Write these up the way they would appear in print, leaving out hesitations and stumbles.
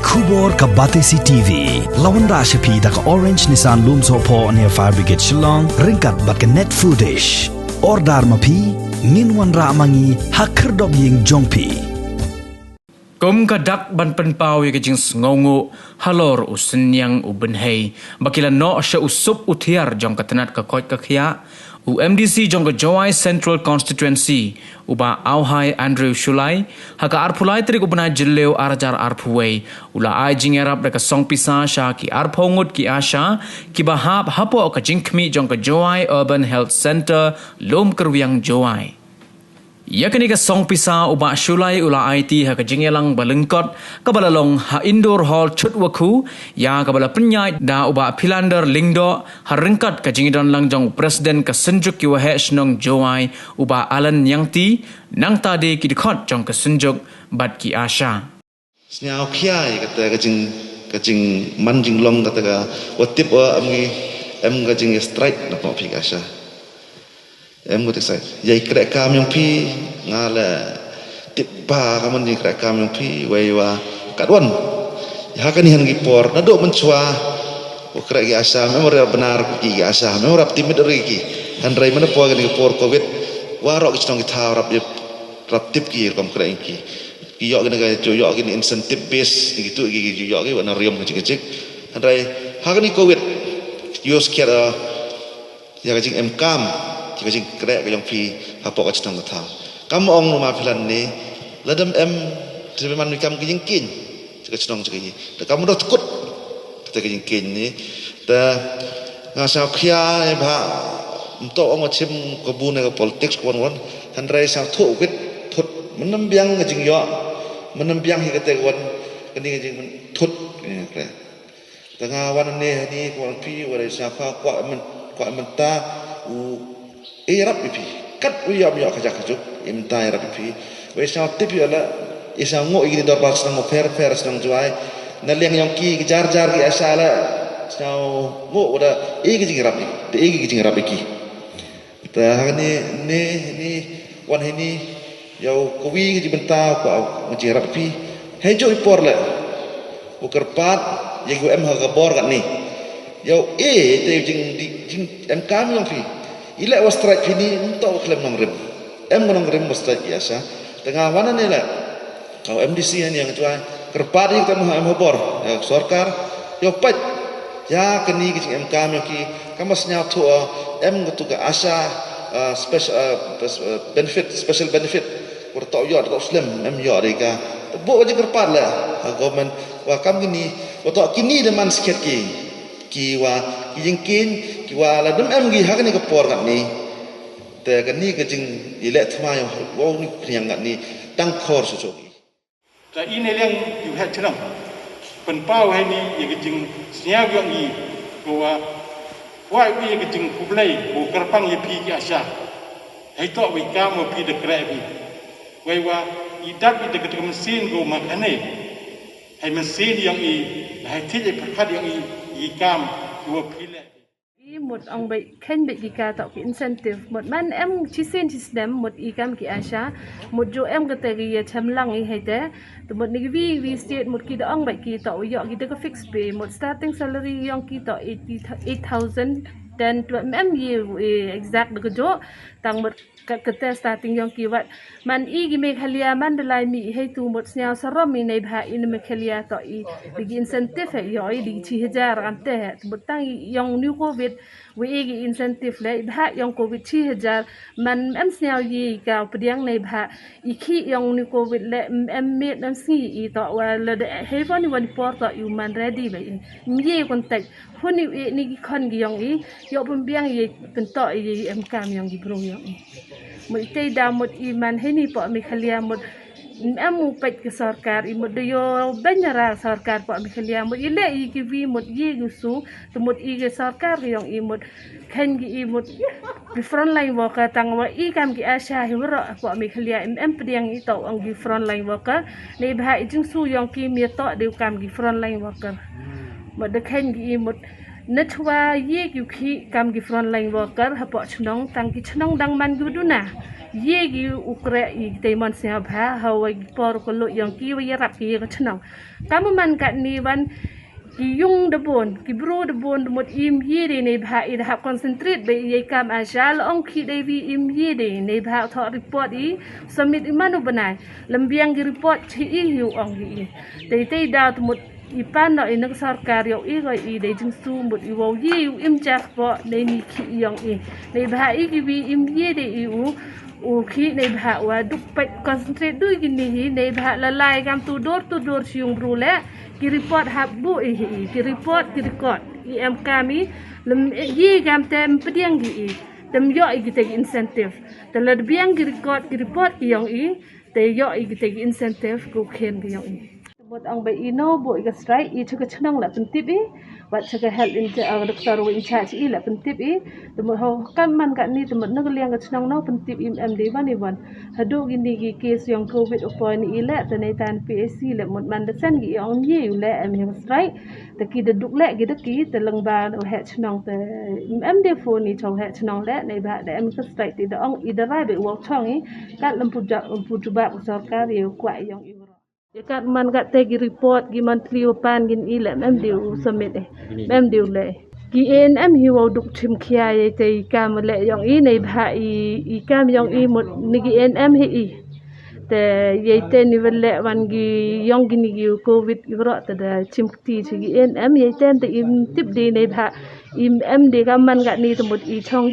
Kubor ka Batesi TV. Lawan Rashapi da ka Orange Nissan Loom Sopo near Fire Brigade Shillong. Ringkat bat ka net footage. Ordar mapi. Nginwan ra mangi hakerdog ying jongpi. Kum kadak ban penpau ye kejing ngongu halor usen yang ubenhei bakila no sya usup utiar jong katenat ka koit ka khia UMDC jong ka Jowai Central Constituency uba auhai Andrew Shulai haka arpulai trik ubna jilleu arjar arpuwei ula ai jingerap da ka song pisa sha ki arpongut ki asha ki bahap hapo ka jingkmi jong ka Jowai Urban Health Center lom kerwiang Jowai. Yakni ka song pisa uba Shulai ula IT ha ka jingelang balengkot ka balalong ha indoor hall chutwaku ya ka bala penyai da uba Philander Lingdo ha rengkat ka jingidon lang jong presiden ka senjuk ki wahe snong Jowai uba Alan Yangti nang tadi ki dikot jong ka senjuk bat ki asha snyao khiai kata ka jing man jing long kata ka watip wa amgi em ka jing strike na pa phik asha em ko teksa yai krek kam yang pi ngala tipa kaman ni krek kam yang pi waiwa kadwan ya kan han gi por na do mencua o krek gi asa memori benar gi asa memori timid rigi han rai mana po gi por covid warok gi stong gi tha rap tip gi kom krek gi yo gi ga jo yo gi incentive base gitu gi yo gi wana riom kecik han rai ha kan ni covid yo skera ya ga jing em kam jika jing krek yang pi apa kat tang tahu kamu ong rumah filan ni ladam em memang mikam jing kin jika senang jika ni kamu dah takut kita jing kin ni dah ngasau kia bah untuk ong macam kebun ke politik kawan-kawan handrai sang tu wit tut menembiang jing yo menembiang hingga kawan kini jing tut krek tengah wan ni kawan pi warai siapa kuat mentah Arab pipi kat uyam yo kajak kajuk imta Arab pipi wesau tipi ala isa ngo igini dorbar senang fair senang juai naliang yang ki jar ki asala sau ngo udah igi jing Arab ki ta ni wan ini yo kuwi ji benta ko jing Arab pipi hejo ipor le ukerpat yegu em ha gabor kat ni yo te jing em kam yang pi ila was strike ini untuk klaim nong rim nong rim was strike biasa tengah mana ni lah kalau MDC yang tuai kerpat ni kita mau bor sarkar yo pat ya kini kicing MK yang ki kamas nyau tu tu ke asa special benefit bertok yo bertok slim yo reka bu aja kerpat lah government wa kam kini bertok kini deman sikit ki wa jingkin ki wa la dum em gi hakni ko por kat ni te kan ni ke jing ilek thma yo wo ni priang kat ni tang khor su chu ta ini leng yu ha chnam pen pau hai ni ye ke jing sia gyong yi ko wa wi ke jing kublai bu kerpang ye pi ki asya hai to wi ka mo pi de kre bi wai wa idak de ke mesin go makane hai mesin yang i hai thi je phat yang i kam dua pile một ông bị khen bị cả tạo cái incentive một man em chỉ xin chỉ xem một ý cam cái asha một chỗ em có thể cái chăm lăng ấy hay thế từ một cái vi state một cái đó ông bị cái tạo dọn cái đó fix pay một starting salary yang cái tạo 8,000 dan em exact được chỗ tăng một cái starting yang kiwat man i gi Meghalaya man dalai mi hay tu một snyao saram mi nei bha in Meghalaya to i di incentive hay yo i di 6000 ante but tang yang new covid we gi incentive le bha yang covid 6000 man em snyao yi ka pediang nei bha i khi yang new covid le em met em si i to wa le de hay one one port to you man ready ba in mi contact honi ni khon gi yang i yo pembiang yi pento i em kam yang gi bro yang một tay đào một iman hay ni po Meghalaya một em một bạch cái sarkar một điều bên nhà ra sarkar po Meghalaya một ile i cái vi một ye gusu từ một i cái sarkar yang i một khen cái một cái front line worker tang wa i kam cái asha hibro po Meghalaya em pediang i tau ang cái front line worker nei bhai jing su yang ki mi to deu kam cái front line worker một được khen cái một netwa ye ki kam ki front line worker hapo chnong tang ki chnong dang man guduna ye gi ukre I te mon sia bha hawa por ko lo yang ki wi rap ki ko chnong kam man ka ni ban ki yung de bon ki bro de bon mot im ye de ne bha I ha concentrate be ye kam ajal ong ki de vi im ye de ne bha tho report I submit imanu banai lambiang ki report chi I hu ong gi te da mot ipan no inak sarkar yo I go I de jing su mut I wo ye im cha po ne ni ki yong I ne bha I ki vi im ye de I u ki ne bha wa duk pet concentrate du gi ni ne bha la lai gam tu dor siung bru le ki report hab bu I ki report ki record I am kami lem ye gam tem pediang gi I tem yo I ki te incentive te la biang ki record ki report ki yong I te yo I ki te incentive ku khen ki yong I buat ang bay ino bu iga strike I chuka chnang la pentip I wat chuka health in doktor in charge I la pentip I temut ho kan man kat ni temut nak liang ka chnang no pentip im de ban iban hadu gini gi case yang covid upon I la tanai tan PSC la mut man desen gi ong ye la am yang strike te ki de duk la gi de ki te lang ba no het chnang te im de phone ni chong het chnang la nei ba de am ka strike ti de ong I de ra be wo chong I kat lam pu ju ba sarkar ye kwa yang I kat man kat te gi report gi monthly opan gin ile mem diu submit mem diu le gi NM hi wo duk chim khia ye te kam le yong I nei bha I kam yong I mot ni gi NM hi I te ye te ni le wan gi yong gi ni gi covid gi ro te da chim ti chi gi NM ye ten te im tip di nei bha im em de kam man kat ni te mot I chong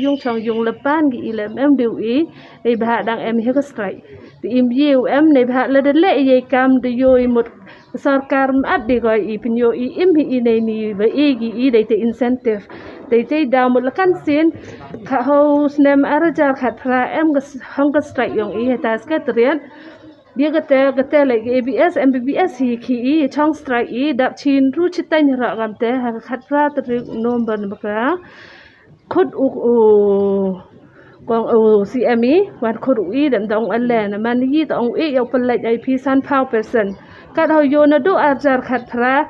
yung le pan gi ile mem diu I nei bha dang em hi ka strike im yiu em nei bha le de le ye kam de yo I mot sarkar ap de go I pin yo I im hi nei ni ba e gi I de te incentive te da mot la kan sin kha ho snem araja khat phra em ga hong ga strike yong I ta ska trian dia kata like ABS MBBS hi ki I chong strike I dap chin ru chitain ra gam te ha khat phra tri number ba khut u kong CME wan khuru I dem dong alle na man yi tong I yo pelaj IP san phao person kat ho yo na do ajar khat phra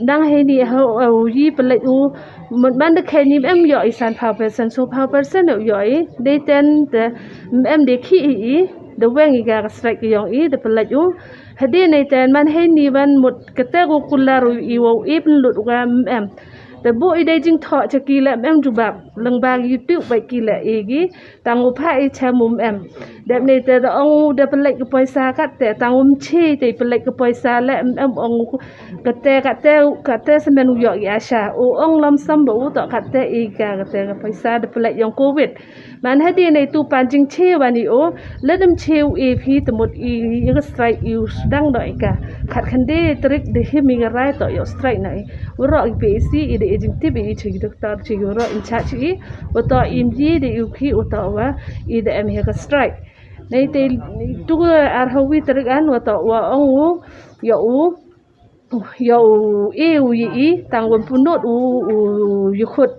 dang he ni ho yi pelaj u man de khe ni em yo I san phao person so phao person yo I de ten de em de khi I de weng I ga strike yong I de pelaj u hadi nei ten man he ni ban mut kete go kularu I wo I lut ga emแต่บุยได้จึงถอดจากกีและแม่จุบับลังบางยูทูบไปกีและเอกีต่างอุปาไอแชมุมแอมเด็บในแต่องเด็บเป็นเล็กกับปอยซากัดแต่ต่างอุมชีแต่เป็นเล็กกับปอยซาและแอมองกัดแต่สมัยนุยอร์กยาชาโอองลำซ้ำบุต่อกัดแต่เอกากัดแต่กับปอยซาเด็บเป็นเล็กยังโควิดมันให้ดีในตู้ปันจึงเชื่อวันนี้โอและดำเชื่อเอพีแต่หมดอียังก็สไตร์อยู่ดังดอยกาขัดคันเดตริกเดฮิมิงอะไรต่อยสไตร์ไหนวรออีพีซีอีเดเอจิงที่ไปอีชิดอกชิวรออินชาชีวต่ออิมยีเดยูคีวต่อว่าอีเดเอ็มเฮก็สไตร์ในแต่ทุกอาร์ฮาวิตริกันวต่อว่าองอูยาเอวยีต่างวันพุนโนดยุขุด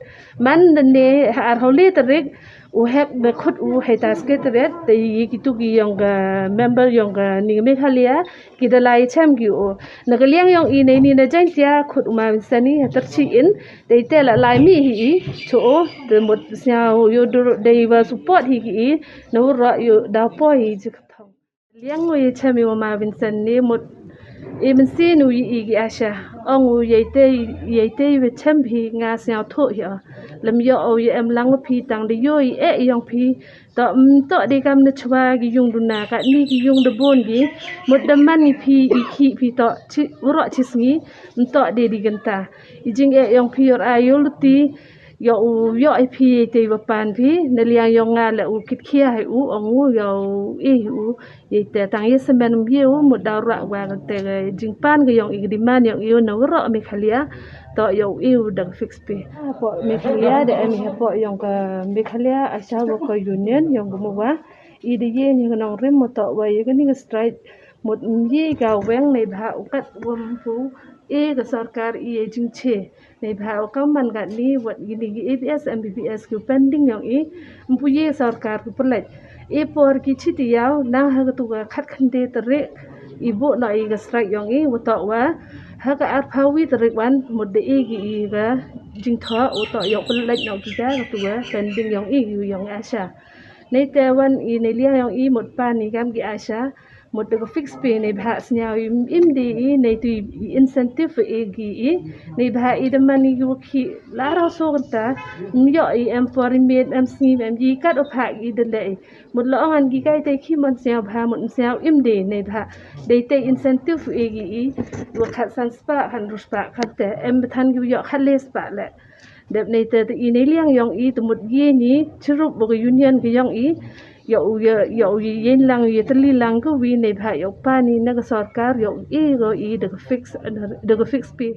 มันเนอาร์ฮาลีตริกu hek be khut u heta sketret te yi ki tu ki yong ga member yong ga ni me khalia ki da lai cham ki o na ga liang yong I nei ni na jain tia khut ma sani hatar chi in te te la lai mi hi cho de mot sia yo de wa support hi ki no ro yo da po hi chi thong liang ngoi cham yo ma vin san ni mot e min si nu yi gi asha ong u ye te we cham bi nga sia tho ya lam yo o ye em lang phi tang de yo e yong phi to de kam na chwa gi yung du na ka ni gi yung de bon gi mot da man ni phi I khi phi to chi ro chi sngi to de di ganta I jing e yong phi or ayoluti yo I phi te wa pan phi na liang yong nga la u kit khia hai u ong u yo e u ye te tang ye semen ye u mot da ra wa te jing pan gi yong I di man yong yo na ro me khalia to yo u dang fix pe po me khalia de em he po yong ka me khalia asha wo ko union yong mo wa I de ye ni nong rem mo to wa ye ni strike một ye ga weng nei bha ukat wom fu e ga sarkar e jing che nei bha ka man ga ni wat gini gi ABS MBBS ku pending yang e mpu ye sarkar ku perlet e por ki chiti yaw na ha tu ga khat khande tere ibu na i ga strike yong i wuto wa ha ka ar pawi tarik wan mud de i gi ga jing tho wuto yok pelaj nok gi ga tu wa pending yong i yu yong asha nei te wan i nei lia yong i mud pan ni gam gi asha một đợt fix pay này bà nhau im đi này tùy incentive gi này bà i đâm mani yu khi lá rau so ta nhọ em employment em sim em gì cắt ở hạ gi đợt lệ một lỡ ăn gi cái tay khi mình xèo bà một xèo im đi này bà để tay incentive gi yu khát san spa han ruspa khát te em than yu yo khát les spa lệ đẹp này te i này liang yong i tu một gi ni churup bo union gi yong i yo yen lang ye tali lang ko wi nei bha yo pa ni na sarkar yo e go i de fix pay